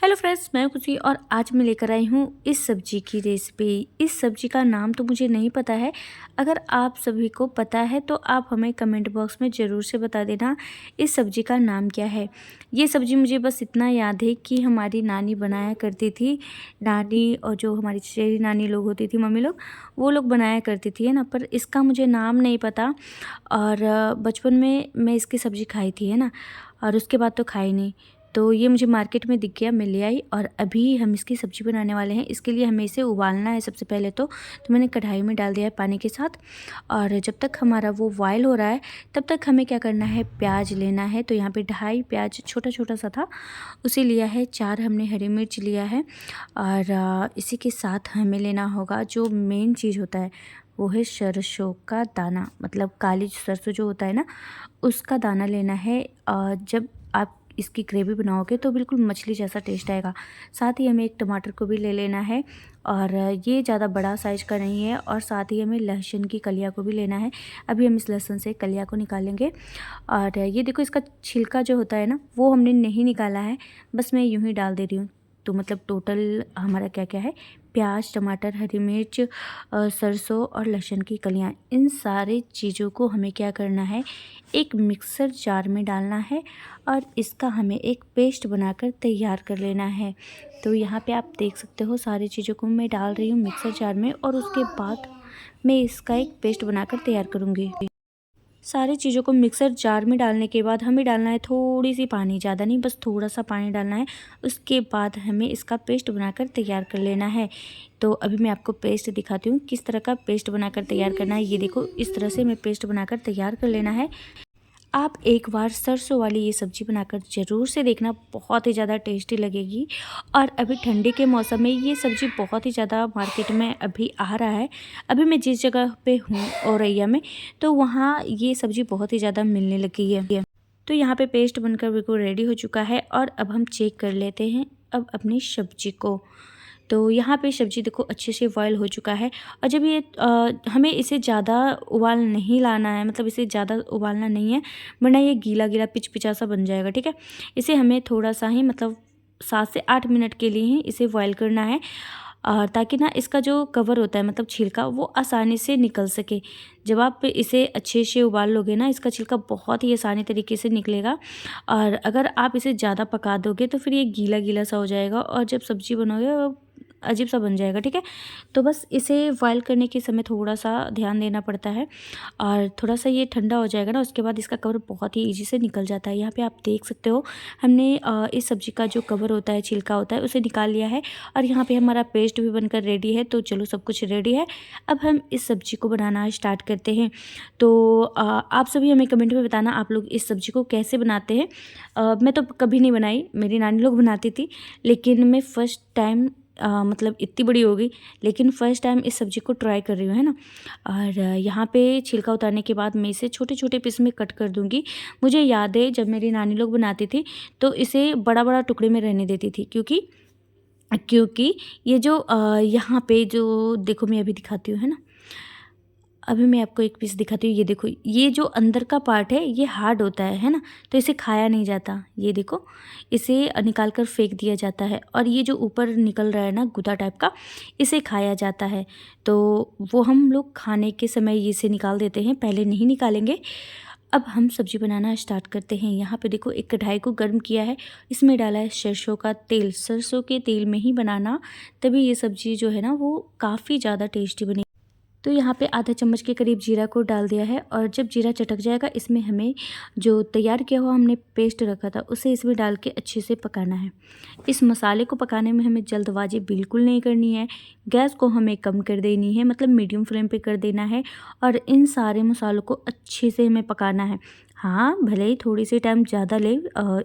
Hello friends, मैं खुशी और आज मैं लेकर आई हूँ इस सब्जी की रेसिपी। इस सब्जी का नाम तो मुझे नहीं पता है। अगर आप सभी को पता है तो आप हमें कमेंट बॉक्स में ज़रूर से बता देना इस सब्जी का नाम क्या है। ये सब्जी मुझे बस इतना याद है कि हमारी नानी बनाया करती थी। नानी और जो हमारी चचेरी नानी लोग होती थी, मम्मी लोग, वो लोग बनाया करती थी, है ना। पर इसका मुझे नाम नहीं पता। और बचपन में मैं इसकी सब्ज़ी खाई थी, है ना। और उसके बाद तो खाई नहीं। तो ये मुझे मार्केट में दिख गया, मैं ले आई और अभी हम इसकी सब्ज़ी बनाने वाले हैं। इसके लिए हमें इसे उबालना है सबसे पहले तो मैंने कढ़ाई में डाल दिया है पानी के साथ। और जब तक हमारा वो बॉयल हो रहा है तब तक हमें क्या करना है, प्याज लेना है। तो यहाँ पे 2.5 प्याज छोटा छोटा सा था, उसे लिया है। 4 हमने हरी मिर्च लिया है। और इसी के साथ हमें लेना होगा जो मेन चीज़ होता है, वो है सरसों का दाना, मतलब काली सरसों जो होता है ना, उसका दाना लेना है। जब आप इसकी ग्रेवी बनाओगे तो बिल्कुल मछली जैसा टेस्ट आएगा। साथ ही हमें एक टमाटर को भी ले लेना है, और ये ज़्यादा बड़ा साइज़ का नहीं है। और साथ ही हमें लहसुन की कलियाँ को भी लेना है। अभी हम इस लहसुन से कलियाँ को निकालेंगे। और ये देखो, इसका छिलका जो होता है ना, वो हमने नहीं निकाला है, बस मैं यूँ ही डाल दे रही हूँ। तो मतलब टोटल हमारा क्या क्या है, प्याज, टमाटर, हरी मिर्च, सरसों और लहसुन की कलियाँ, इन सारी चीज़ों को हमें क्या करना है, एक मिक्सर जार में डालना है और इसका हमें एक पेस्ट बनाकर तैयार कर लेना है। तो यहाँ पे आप देख सकते हो सारी चीज़ों को मैं डाल रही हूँ मिक्सर जार में, और उसके बाद मैं इसका एक पेस्ट बनाकर तैयार करूँगी। सारी चीज़ों को मिक्सर जार में डालने के बाद हमें डालना है थोड़ी सी पानी, ज़्यादा नहीं, बस थोड़ा सा पानी डालना है। उसके बाद हमें इसका पेस्ट बनाकर तैयार कर लेना है। तो अभी मैं आपको पेस्ट दिखाती हूँ किस तरह का पेस्ट बनाकर तैयार करना है। ये देखो, इस तरह से हमें पेस्ट बनाकर तैयार कर लेना है। आप एक बार सरसों वाली ये सब्ज़ी बनाकर ज़रूर से देखना, बहुत ही ज़्यादा टेस्टी लगेगी। और अभी ठंडी के मौसम में ये सब्ज़ी बहुत ही ज़्यादा मार्केट में अभी आ रहा है। अभी मैं जिस जगह पे हूँ औरैया में, तो वहाँ ये सब्ज़ी बहुत ही ज़्यादा मिलने लगी है। तो यहाँ पे पेस्ट बनकर बिल्कुल रेडी हो चुका है और अब हम चेक कर लेते हैं अब अपनी सब्ज़ी को। तो यहाँ पे सब्ज़ी देखो अच्छे से बॉयल हो चुका है। और जब ये हमें इसे ज़्यादा उबाल नहीं लाना है, मतलब इसे ज़्यादा उबालना नहीं है, वरना ये गीला गीला पिच-पिचा सा बन जाएगा, ठीक है। इसे हमें थोड़ा सा ही, मतलब 7 से 8 मिनट के लिए ही इसे बॉयल करना है, और ताकि ना इसका जो कवर होता है, मतलब छिलका, वो आसानी से निकल सके। जब आप इसे अच्छे से उबाल लोगे ना, इसका छिलका बहुत ही आसानी तरीके से निकलेगा। और अगर आप इसे ज़्यादा पका दोगे तो फिर ये गीला गीला सा हो जाएगा, और जब सब्ज़ी बनोगे वो अजीब सा बन जाएगा, ठीक है। तो बस इसे बॉयल करने के समय थोड़ा सा ध्यान देना पड़ता है, और थोड़ा सा ये ठंडा हो जाएगा ना, उसके बाद इसका कवर बहुत ही ईजी से निकल जाता है। यहाँ पे आप देख सकते हो हमने इस सब्ज़ी का जो कवर होता है, छिलका होता है, उसे निकाल लिया है। और यहाँ पे हमारा पेस्ट भी बनकर रेडी है। तो चलो, सब कुछ रेडी है, अब हम इस सब्ज़ी को बनाना स्टार्ट करते हैं। तो आप सभी हमें कमेंट में बताना आप लोग इस सब्ज़ी को कैसे बनाते हैं। मैं तो कभी नहीं बनाई, मेरी नानी लोग बनाती थी, लेकिन मैं फ़र्स्ट टाइम, मतलब इतनी बड़ी हो गई लेकिन फ़र्स्ट टाइम इस सब्ज़ी को ट्राई कर रही हूँ, है ना। और यहाँ पे छिलका उतारने के बाद मैं इसे छोटे छोटे पीस में कट कर दूँगी। मुझे याद है जब मेरी नानी लोग बनाती थी तो इसे बड़ा बड़ा टुकड़े में रहने देती थी, क्योंकि क्योंकि ये जो यहाँ पे जो देखो, मैं अभी दिखाती हूँ, है ना। अभी मैं आपको एक पीस दिखाती हूँ। ये देखो, ये जो अंदर का पार्ट है ये हार्ड होता है ना, तो इसे खाया नहीं जाता। ये देखो, इसे निकाल कर फेंक दिया जाता है, और ये जो ऊपर निकल रहा है ना, गुदा टाइप का, इसे खाया जाता है। तो वो हम लोग खाने के समय इसे निकाल देते हैं, पहले नहीं निकालेंगे। अब हम सब्ज़ी बनाना स्टार्ट करते हैं। यहाँ पे देखो, एक कढ़ाई को गर्म किया है, इसमें डाला है सरसों का तेल। सरसों के तेल में ही बनाना, तभी ये सब्ज़ी जो है ना वो काफ़ी ज़्यादा टेस्टी बनेगी। तो यहाँ पे आधा चम्मच के करीब जीरा को डाल दिया है, और जब जीरा चटक जाएगा इसमें हमें जो तैयार किया हुआ हमने पेस्ट रखा था उसे इसमें डाल के अच्छे से पकाना है। इस मसाले को पकाने में हमें जल्दबाजी बिल्कुल नहीं करनी है। गैस को हमें कम कर देनी है, मतलब मीडियम फ्लेम पे कर देना है, और इन सारे मसालों को अच्छे से हमें पकाना है। हाँ, भले ही थोड़ी सी टाइम ज़्यादा ले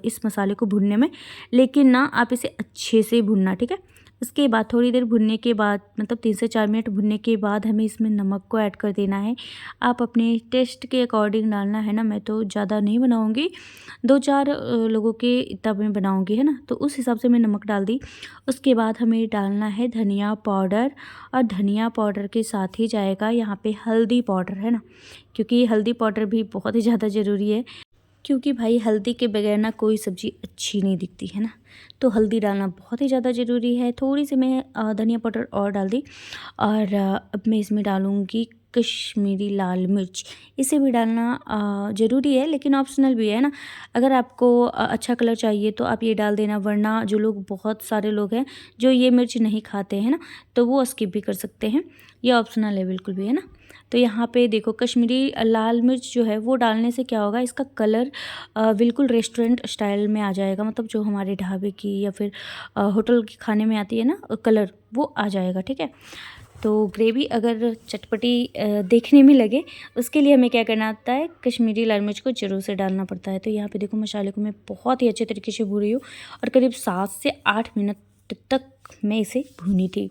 इस मसाले को भूनने में, लेकिन ना आप इसे अच्छे से भूनना, ठीक है। उसके बाद थोड़ी देर भुनने के बाद, मतलब 3 से 4 मिनट भुनने के बाद हमें इसमें नमक को ऐड कर देना है। आप अपने टेस्ट के अकॉर्डिंग डालना है ना, मैं तो ज़्यादा नहीं बनाऊँगी, 2-4 लोगों के इतना मैं बनाऊँगी, है ना, तो उस हिसाब से मैं नमक डाल दी। उसके बाद हमें डालना है धनिया पाउडर, और धनिया पाउडर के साथ ही जाएगा यहाँ पे हल्दी पाउडर, है ना, क्योंकि हल्दी पाउडर भी बहुत ही ज़्यादा ज़रूरी है। क्योंकि भाई हल्दी के बगैर ना कोई सब्ज़ी अच्छी नहीं दिखती है ना। तो हल्दी डालना बहुत ही ज़्यादा ज़रूरी है। थोड़ी सी मैं धनिया पाउडर और डाल दी और अब मैं इसमें डालूँगी कश्मीरी लाल मिर्च। इसे भी डालना ज़रूरी है लेकिन ऑप्शनल भी है ना। अगर आपको अच्छा कलर चाहिए तो आप ये डाल देना, वरना जो लोग, बहुत सारे लोग हैं जो ये मिर्च नहीं खाते हैं ना, तो वो स्किप भी कर सकते हैं। ये ऑप्शनल है बिल्कुल भी, है ना। तो यहाँ पे देखो कश्मीरी लाल मिर्च जो है वो डालने से क्या होगा, इसका कलर बिल्कुल रेस्टोरेंट स्टाइल में आ जाएगा। मतलब जो हमारे ढाबे की या फिर होटल के खाने में आती है ना कलर, वो आ जाएगा, ठीक है। तो ग्रेवी अगर चटपटी देखने में लगे, उसके लिए हमें क्या करना होता है, कश्मीरी लाल मिर्च को ज़रूर से डालना पड़ता है। तो यहाँ पे देखो मसाले को मैं बहुत ही अच्छे तरीके से भून रही हूँ और करीब 7 से 8 मिनट तक मैं इसे भूनी थी।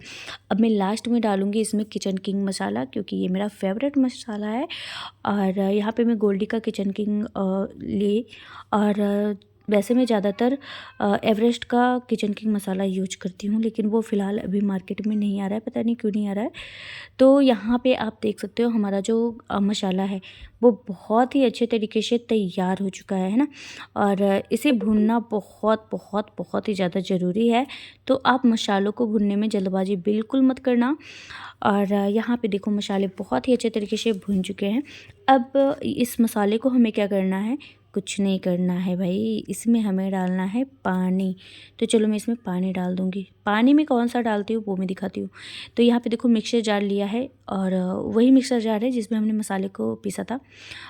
अब मैं लास्ट में डालूँगी इसमें किचन किंग मसाला, क्योंकि ये मेरा फेवरेट मसाला है। और यहाँ पे मैं गोल्डी का किचन किंग ली, और वैसे मैं ज़्यादातर एवरेस्ट का किचन किंग मसाला यूज करती हूँ, लेकिन वो फ़िलहाल अभी मार्केट में नहीं आ रहा है, पता नहीं क्यों नहीं आ रहा है। तो यहाँ पे आप देख सकते हो हमारा जो मसाला है वो बहुत ही अच्छे तरीके से तैयार हो चुका है ना। और इसे भूनना बहुत बहुत बहुत ही ज़्यादा ज़रूरी है। तो आप मसालों को भूनने में जल्दबाजी बिल्कुल मत करना। और यहाँ पे देखो मसाले बहुत ही अच्छे तरीके से भून चुके हैं। अब इस मसाले को हमें क्या करना है, कुछ नहीं करना है भाई, इसमें हमें डालना है पानी। तो चलो मैं इसमें पानी डाल दूँगी। पानी में कौन सा डालती हूँ वो मैं दिखाती हूँ। तो यहाँ पे देखो मिक्सर जार लिया है, और वही मिक्सर जार है जिसमें हमने मसाले को पीसा था।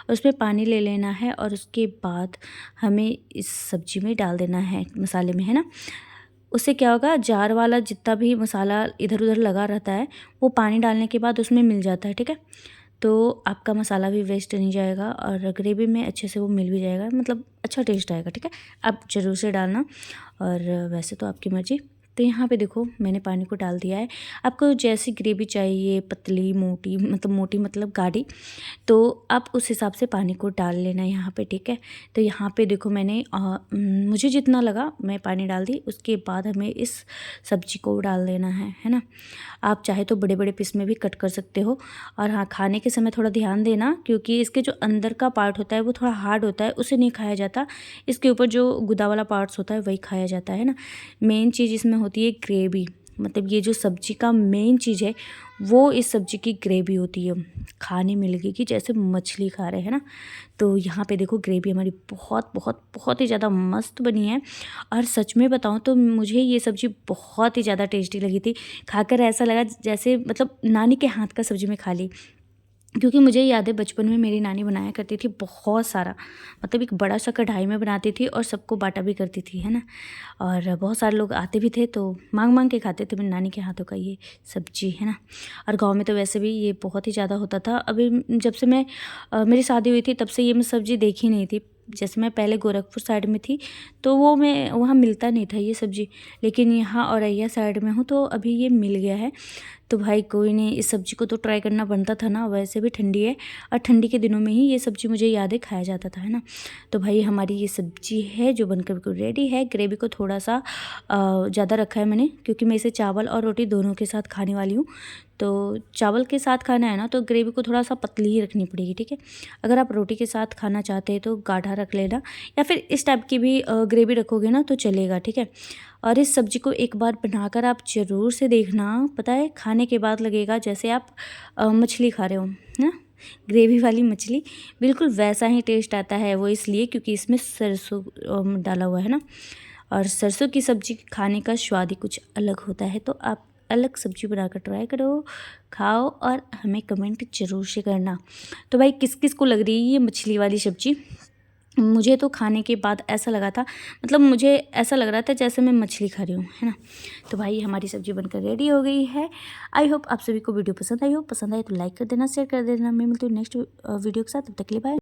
उसमें पानी ले लेना है और उसके बाद हमें इस सब्ज़ी में डाल देना है, मसाले में, है ना। उससे क्या होगा, जार वाला जितना भी मसाला इधर उधर लगा रहता है वो पानी डालने के बाद उसमें मिल जाता है, ठीक है। तो आपका मसाला भी वेस्ट नहीं जाएगा और ग्रेवी में अच्छे से वो मिल भी जाएगा, मतलब अच्छा टेस्ट आएगा, ठीक है। आप ज़रूर से डालना, और वैसे तो आपकी मर्ज़ी। तो यहाँ पे देखो मैंने पानी को डाल दिया है। आपको जैसी ग्रेवी चाहिए, पतली मोटी, मतलब मोटी मतलब गाढ़ी, तो आप उस हिसाब से पानी को डाल लेना यहाँ पे, ठीक है। तो यहाँ पे देखो मैंने मुझे जितना लगा मैं पानी डाल दी। उसके बाद हमें इस सब्ज़ी को डाल देना है ना। आप चाहे तो बड़े बड़े पीस में भी कट कर सकते हो। और हाँ, खाने के समय थोड़ा ध्यान देना, क्योंकि इसके जो अंदर का पार्ट होता है वो थोड़ा हार्ड होता है, उसे नहीं खाया जाता। इसके ऊपर जो गुदा वाला पार्ट्स होता है वही खाया जाता है ना। मेन चीज़ इसमें होती है ग्रेवी, मतलब ये जो सब्ज़ी का मेन चीज़ है वो इस सब्ज़ी की ग्रेवी होती है। खाने में लगेगी जैसे मछली खा रहे हैं ना। तो यहाँ पे देखो ग्रेवी हमारी बहुत बहुत बहुत ही ज़्यादा मस्त बनी है। और सच में बताऊँ तो मुझे ये सब्ज़ी बहुत ही ज़्यादा टेस्टी लगी थी। खाकर ऐसा लगा जैसे मतलब नानी के हाथ का सब्ज़ी मैं खा ली। क्योंकि मुझे याद है बचपन में मेरी नानी बनाया करती थी बहुत सारा, मतलब एक बड़ा सा कढ़ाई में बनाती थी और सबको बाँटा भी करती थी, है ना। और बहुत सारे लोग आते भी थे तो मांग मांग के खाते थे मेरी नानी के हाथों का ये सब्जी, है ना। और गांव में तो वैसे भी ये बहुत ही ज़्यादा होता था। अभी जब से मैं मेरी शादी हुई थी तब से ये मैं सब्ज़ी देखी नहीं थी। जैसे मैं पहले गोरखपुर साइड में थी तो वो मैं वहाँ मिलता नहीं था ये सब्ज़ी, लेकिन यहाँ औरैया साइड में हूँ तो अभी ये मिल गया है। तो भाई कोई नहीं, इस सब्ज़ी को तो ट्राई करना बनता था ना, वैसे भी ठंडी है और ठंडी के दिनों में ही ये सब्ज़ी मुझे याद है खाया जाता था, है ना। तो भाई हमारी ये सब्ज़ी है जो बनकर बिल्कुल रेडी है। ग्रेवी को थोड़ा सा ज़्यादा रखा है मैंने, क्योंकि मैं इसे चावल और रोटी दोनों के साथ खाने वाली हूँ। तो चावल के साथ खाना है ना तो ग्रेवी को थोड़ा सा पतली ही रखनी पड़ेगी, ठीक है। अगर आप रोटी के साथ खाना चाहते हैं तो गाढ़ा रख लेना, या फिर इस टाइप की भी ग्रेवी रखोगे ना तो चलेगा, ठीक है। और इस सब्ज़ी को एक बार बनाकर आप ज़रूर से देखना, पता है खाने के बाद लगेगा जैसे आप मछली खा रहे हो, है ना। ग्रेवी वाली मछली, बिल्कुल वैसा ही टेस्ट आता है। वो इसलिए क्योंकि इसमें सरसों डाला हुआ है ना, और सरसों की सब्ज़ी खाने का स्वाद ही कुछ अलग होता है। तो आप अलग सब्ज़ी बनाकर ट्राई करो, खाओ और हमें कमेंट ज़रूर से करना। तो भाई किस किस को लग रही है ये मछली वाली सब्ज़ी। मुझे तो खाने के बाद ऐसा लगा था, मतलब मुझे ऐसा लग रहा था जैसे मैं मछली खा रही हूँ, है ना। तो भाई हमारी सब्ज़ी बनकर रेडी हो गई है। आई होप आप सभी को वीडियो पसंद आई हो। पसंद आए तो लाइक कर देना, शेयर कर देना। मैं मिलती हूँ नेक्स्ट वीडियो के साथ, तब तक के लिए बाय।